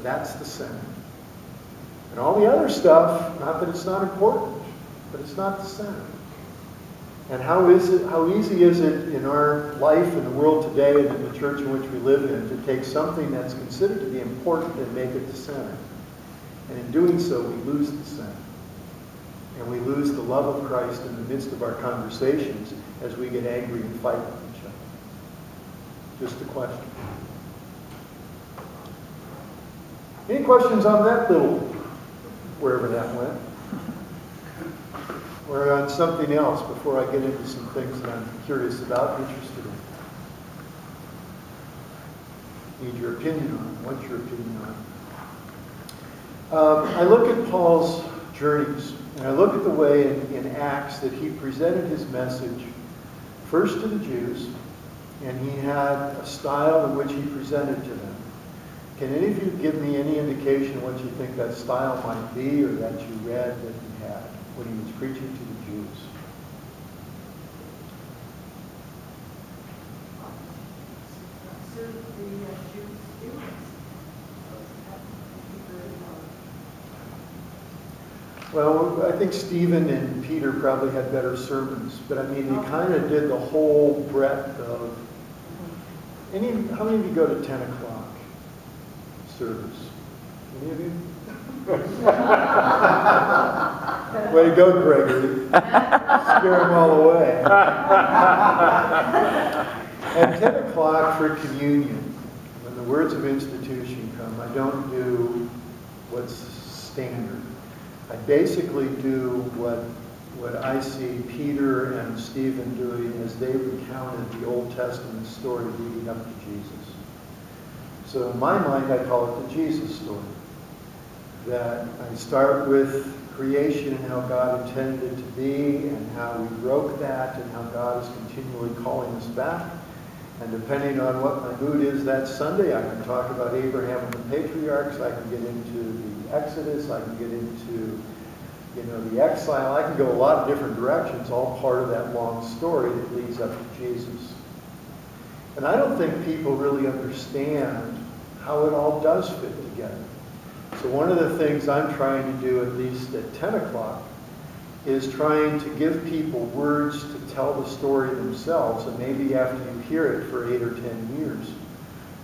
That's the center. And all the other stuff, not that it's not important, but it's not the center. And how easy is it in our life in the world today and in the church in which we live in to take something that's considered to be important and make it the center. And in doing so, we lose the center. And we lose the love of Christ in the midst of our conversations as we get angry and fight with each other. Just a question. Any questions on that little, wherever that went? Or on something else before I get into some things that I'm curious about, interested in? Need your opinion on it. What's your opinion on it? I look at Paul's journeys, and I look at the way in Acts that he presented his message first to the Jews, and he had a style in which he presented to them. Can any of you give me any indication what you think that style might be, or that you read that he had when he was preaching to the Jews? Well, I think Stephen and Peter probably had better sermons, but I mean, they kind of did the whole breadth of. How many of you go to 10 o'clock service? Any of you? Way to go, Gregory. Scare them all away. At 10 o'clock for communion, when the words of institution come, I don't do what's standard. I basically do what I see Peter and Stephen doing as they recounted the Old Testament story leading up to Jesus. So in my mind, I call it the Jesus story. That I start with creation and how God intended it to be, and how we broke that, and how God is continually calling us back. And depending on what my mood is that Sunday, I can talk about Abraham and the patriarchs, I can get into the Exodus, I can get into the exile. I can go a lot of different directions, all part of that long story that leads up to Jesus. And I don't think people really understand how it all does fit together. So one of the things I'm trying to do, at least at 10 o'clock, is trying to give people words to tell the story themselves. And maybe after you hear it for 8 or 10 years,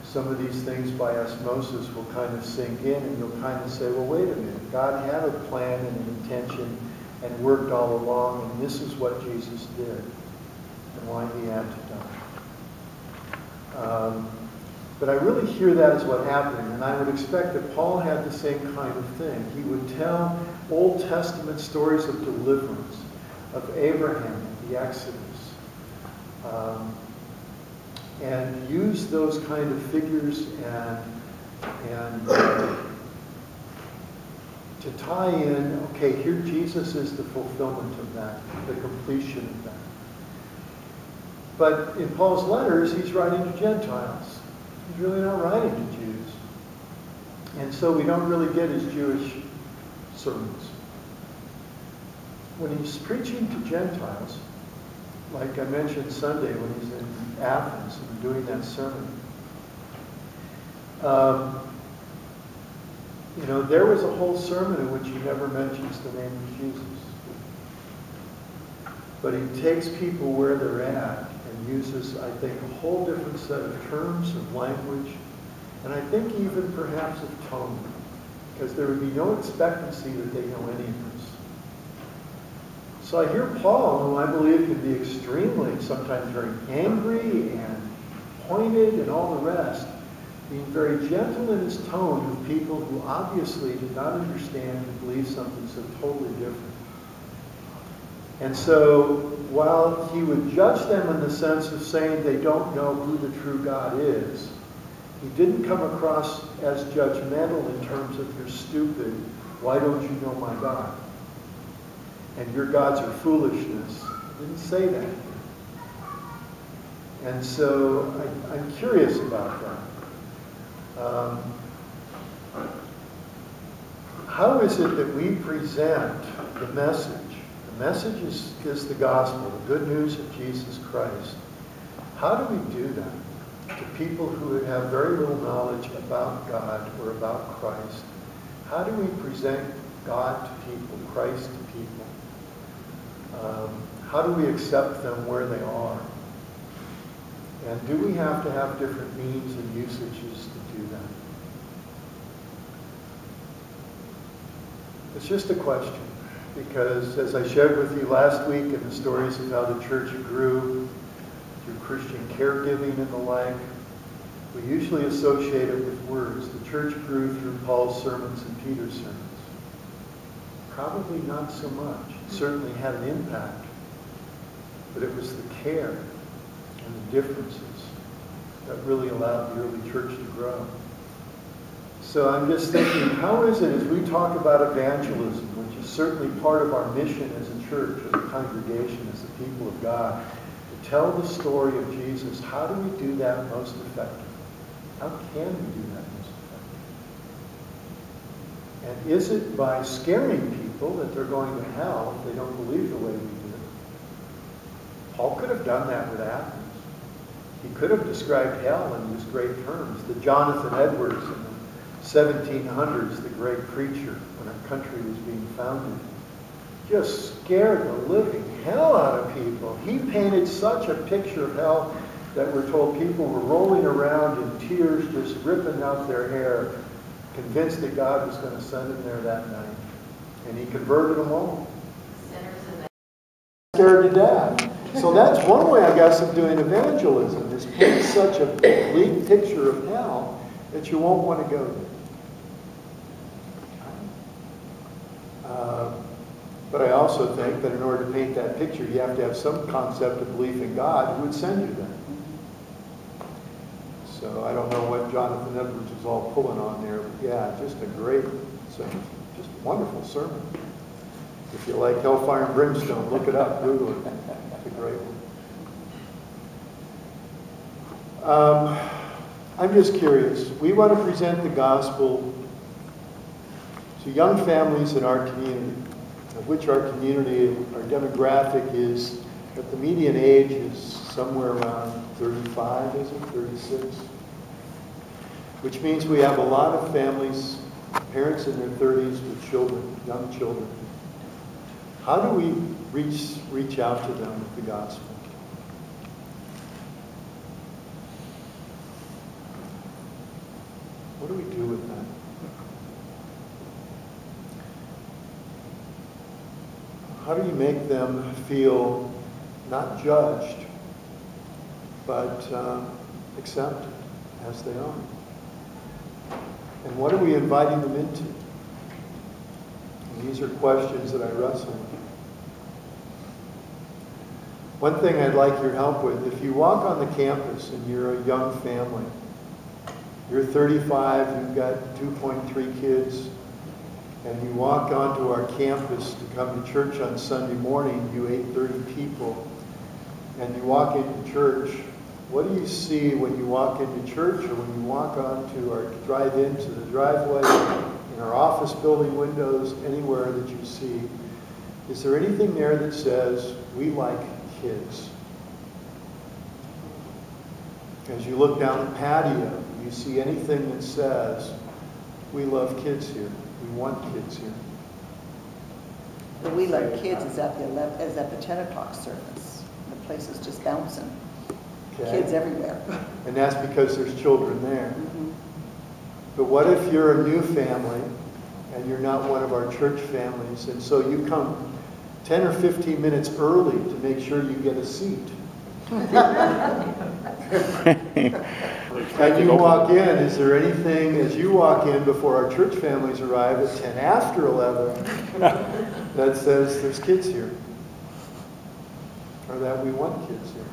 some of these things by osmosis will kind of sink in, and you'll kind of say, well, wait a minute. God had a plan and an intention and worked all along, and this is what Jesus did and why he had to die. But I really hear that as what happened, and I would expect that Paul had the same kind of thing. He would tell Old Testament stories of deliverance, of Abraham and the Exodus, and use those kind of figures and to tie in, okay, here Jesus is the fulfillment of that, the completion of that. But in Paul's letters, he's writing to Gentiles. He's really not writing to Jews. And so we don't really get his Jewish sermons. When he's preaching to Gentiles, like I mentioned Sunday when he's in Athens and doing that sermon, there was a whole sermon in which he never mentions the name of Jesus. But he takes people where they're at and uses, I think, a whole different set of terms, of language, and I think even perhaps of tone, because there would be no expectancy that they know any of this. So I hear Paul, who I believe can be extremely, sometimes very angry and pointed and all the rest, being very gentle in his tone with people who obviously did not understand and believe something so totally different. And so while he would judge them in the sense of saying they don't know who the true God is, he didn't come across as judgmental in terms of you're stupid, why don't you know my God? And your gods are foolishness. He didn't say that. And so I'm curious about that. How is it that we present the message? The message is the gospel, the good news of Jesus Christ. How do we do that? to people who have very little knowledge about God or about Christ? How do we present God to people, Christ to people? How do we accept them where they are? And do we have to have different means and usages to do that? It's just a question, because as I shared with you last week in the stories of how the church grew through Christian caregiving and the like, we usually associate it with words. The church grew through Paul's sermons and Peter's sermons. Probably not so much. It certainly had an impact, but it was the care and the differences that really allowed the early church to grow. So I'm just thinking, how is it as we talk about evangelism, which is certainly part of our mission as a church, as a congregation, as the people of God, to tell the story of Jesus, how do we do that most effectively? How can we do that most effectively? And is it by scaring people that they're going to hell if they don't believe the way we do? Paul could have done that with Athens. He could have described hell in these great terms. The Jonathan Edwards in the 1700s, the great preacher, when our country was being founded, just scared the living hell out of people. He painted such a picture of hell that we're told people were rolling around in tears, just ripping out their hair, convinced that God was going to send them there that night. And he converted them all. Scared to death. So that's one way, I guess, of doing evangelism, is paint such a bleak picture of hell that you won't want to go there. But I also think that in order to paint that picture, you have to have some concept of belief in God who would send you there. So I don't know what Jonathan Edwards was all pulling on there, but yeah, just a great, just a wonderful sermon. If you like Hellfire and Brimstone, look it up, Google it. It's a great one. I'm just curious. We want to present the gospel to young families in our community, of which our community, our demographic is, that the median age is somewhere around 35, is it? 36? Which means we have a lot of families, parents in their 30s with children, young children. How do we reach out to them with the gospel? What do we do with that? How do you make them feel not judged, but accepted as they are? And what are we inviting them into? And these are questions that I wrestle with. One thing I'd like your help with, if you walk on the campus and you're a young family, you're 35, you've got 2.3 kids, and you walk onto our campus to come to church on Sunday morning, you 8:30 people, and you walk into church, what do you see when you walk into church, or when you walk onto or drive into the driveway, in our office building windows, anywhere that you see? Is there anything there that says, we like kids? As you look down the patio, you see anything that says, we love kids here, we want kids here? The We Love Kids is at the 10 o'clock service. The place is just bouncing. Okay. Kids everywhere. And that's because there's children there. Mm-hmm. But what if you're a new family and you're not one of our church families, and so you come 10 or 15 minutes early to make sure you get a seat? And you walk in, is there anything as you walk in before our church families arrive at 10 after 11 that says there's kids here? Or that we want kids here?